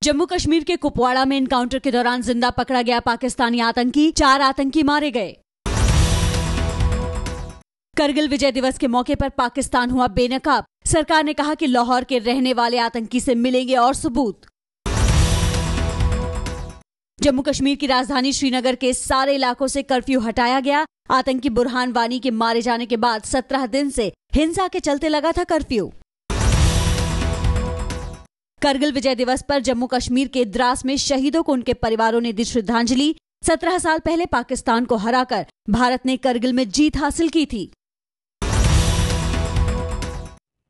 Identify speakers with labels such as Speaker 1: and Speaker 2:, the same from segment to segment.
Speaker 1: जम्मू कश्मीर के कुपवाड़ा में एनकाउंटर के दौरान जिंदा पकड़ा गया पाकिस्तानी आतंकी, 4 आतंकी मारे गए। करगिल विजय दिवस के मौके पर पाकिस्तान हुआ बेनकाब। सरकार ने कहा कि लाहौर के रहने वाले आतंकी से मिलेंगे और सबूत। जम्मू कश्मीर की राजधानी श्रीनगर के सारे इलाकों से कर्फ्यू हटाया गया। आतंकी बुरहान वानी के मारे जाने के बाद 17 दिन से हिंसा के चलते लगा था कर्फ्यू। करगिल विजय दिवस पर जम्मू कश्मीर के द्रास में शहीदों को उनके परिवारों ने दी श्रद्धांजलि। 17 साल पहले पाकिस्तान को हराकर भारत ने करगिल में जीत हासिल की थी।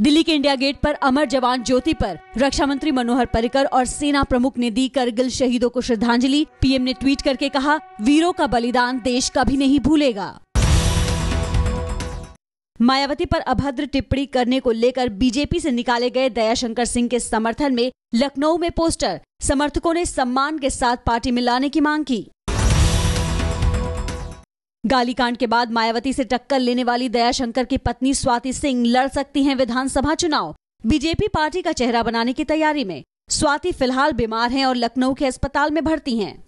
Speaker 1: दिल्ली के इंडिया गेट पर अमर जवान ज्योति पर रक्षा मंत्री मनोहर पर्रिकर और सेना प्रमुख ने दी करगिल शहीदों को श्रद्धांजलि। पीएम ने ट्वीट करके कहा, वीरों का बलिदान देश कभी नहीं भूलेगा। मायावती पर अभद्र टिप्पणी करने को लेकर बीजेपी से निकाले गए दयाशंकर सिंह के समर्थन में लखनऊ में पोस्टर, समर्थकों ने सम्मान के साथ पार्टी में लाने की मांग की। गालीकांड के बाद मायावती से टक्कर लेने वाली दयाशंकर की पत्नी स्वाति सिंह लड़ सकती हैं विधानसभा चुनाव। बीजेपी पार्टी का चेहरा बनाने की तैयारी में। स्वाति फिलहाल बीमार हैं और लखनऊ के अस्पताल में भर्ती हैं।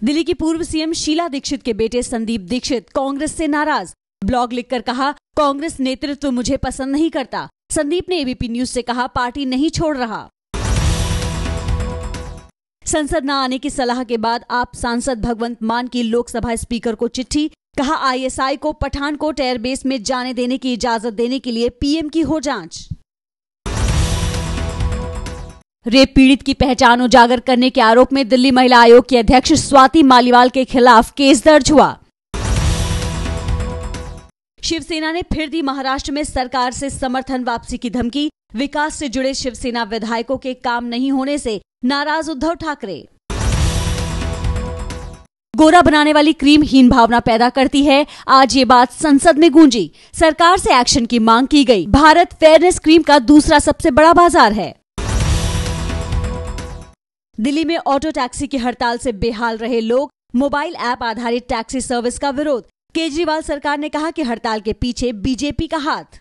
Speaker 1: दिल्ली की पूर्व सीएम शीला दीक्षित के बेटे संदीप दीक्षित कांग्रेस से नाराज। ब्लॉग लिखकर कहा, कांग्रेस नेतृत्व मुझे पसंद नहीं करता। संदीप ने एबीपी न्यूज से कहा, पार्टी नहीं छोड़ रहा। संसद न आने की सलाह के बाद आप सांसद भगवंत मान की लोकसभा स्पीकर को चिट्ठी। कहा, आईएसआई को पठानकोट एयरबेस में जाने देने की इजाजत देने के लिए पीएम की हो जांच। रेप पीड़ित की पहचान उजागर करने के आरोप में दिल्ली महिला आयोग की अध्यक्ष स्वाति मालीवाल के खिलाफ केस दर्ज हुआ। शिवसेना ने फिर दी महाराष्ट्र में सरकार से समर्थन वापसी की धमकी। विकास से जुड़े शिवसेना विधायकों के काम नहीं होने से नाराज उद्धव ठाकरे। गोरा बनाने वाली क्रीम हीन भावना पैदा करती है, आज ये बात संसद में गूंजी। सरकार से एक्शन की मांग की गई। भारत फेयरनेस क्रीम का दूसरा सबसे बड़ा बाजार है। दिल्ली में ऑटो टैक्सी की हड़ताल से बेहाल रहे लोग। मोबाइल ऐप आधारित टैक्सी सर्विस का विरोध। केजरीवाल सरकार ने कहा कि हड़ताल के पीछे बीजेपी का हाथ।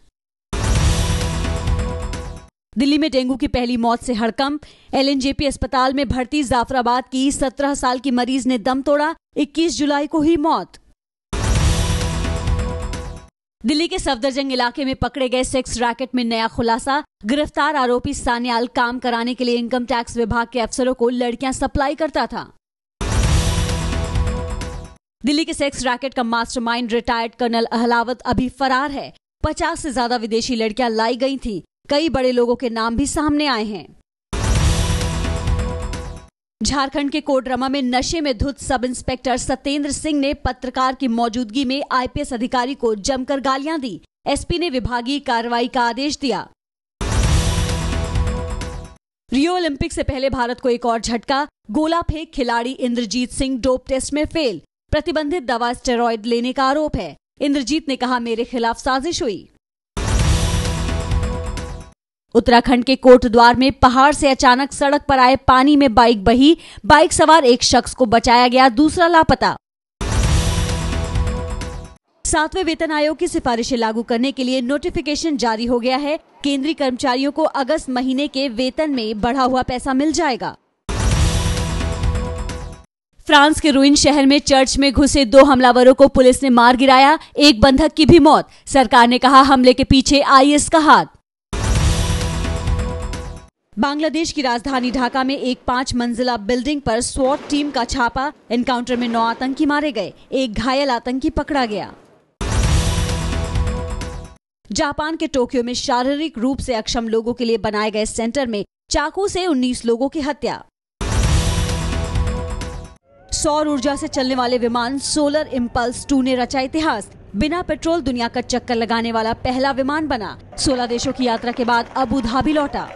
Speaker 1: दिल्ली में डेंगू की पहली मौत से हड़कंप। एलएनजेपी अस्पताल में भर्ती जाफराबाद की 17 साल की मरीज ने दम तोड़ा। 21 जुलाई को हुई मौत। दिल्ली के सफदरजंग इलाके में पकड़े गए सेक्स रैकेट में नया खुलासा। गिरफ्तार आरोपी सान्याल काम कराने के लिए इनकम टैक्स विभाग के अफसरों को लड़कियां सप्लाई करता था। दिल्ली के सेक्स रैकेट का मास्टरमाइंड रिटायर्ड कर्नल अहलावत अभी फरार है। 50 से ज्यादा विदेशी लड़कियां लाई गई थीं। कई बड़े लोगों के नाम भी सामने आए हैं। झारखंड के कोडरमा में नशे में धुत सब इंस्पेक्टर सत्येंद्र सिंह ने पत्रकार की मौजूदगी में आईपीएस अधिकारी को जमकर गालियां दी। एसपी ने विभागीय कार्रवाई का आदेश दिया। रियो ओलंपिक से पहले भारत को एक और झटका। गोला फेंक खिलाड़ी इंद्रजीत सिंह डोप टेस्ट में फेल। प्रतिबंधित दवा स्टेरॉयड लेने का आरोप है। इंद्रजीत ने कहा, मेरे खिलाफ साजिश हुई। उत्तराखंड के कोटद्वार में पहाड़ से अचानक सड़क पर आए पानी में बाइक बही। बाइक सवार एक शख्स को बचाया गया, दूसरा लापता। 7वें वेतन आयोग की सिफारिशें लागू करने के लिए नोटिफिकेशन जारी हो गया है। केंद्रीय कर्मचारियों को अगस्त महीने के वेतन में बढ़ा हुआ पैसा मिल जाएगा। फ्रांस के रूइन शहर में चर्च में घुसे 2 हमलावरों को पुलिस ने मार गिराया। एक बंधक की भी मौत। सरकार ने कहा, हमले के पीछे आईएस का हाथ। बांग्लादेश की राजधानी ढाका में एक 5 मंजिला बिल्डिंग पर स्वॉट टीम का छापा। एनकाउंटर में 9 आतंकी मारे गए। एक घायल आतंकी पकड़ा गया। जापान के टोक्यो में शारीरिक रूप से अक्षम लोगों के लिए बनाए गए सेंटर में चाकू से 19 लोगों की हत्या। सौर ऊर्जा से चलने वाले विमान सोलर इंपल्स 2 ने रचा इतिहास। बिना पेट्रोल दुनिया का चक्कर लगाने वाला पहला विमान बना। 16 देशों की यात्रा के बाद अबू धाबी लौटा।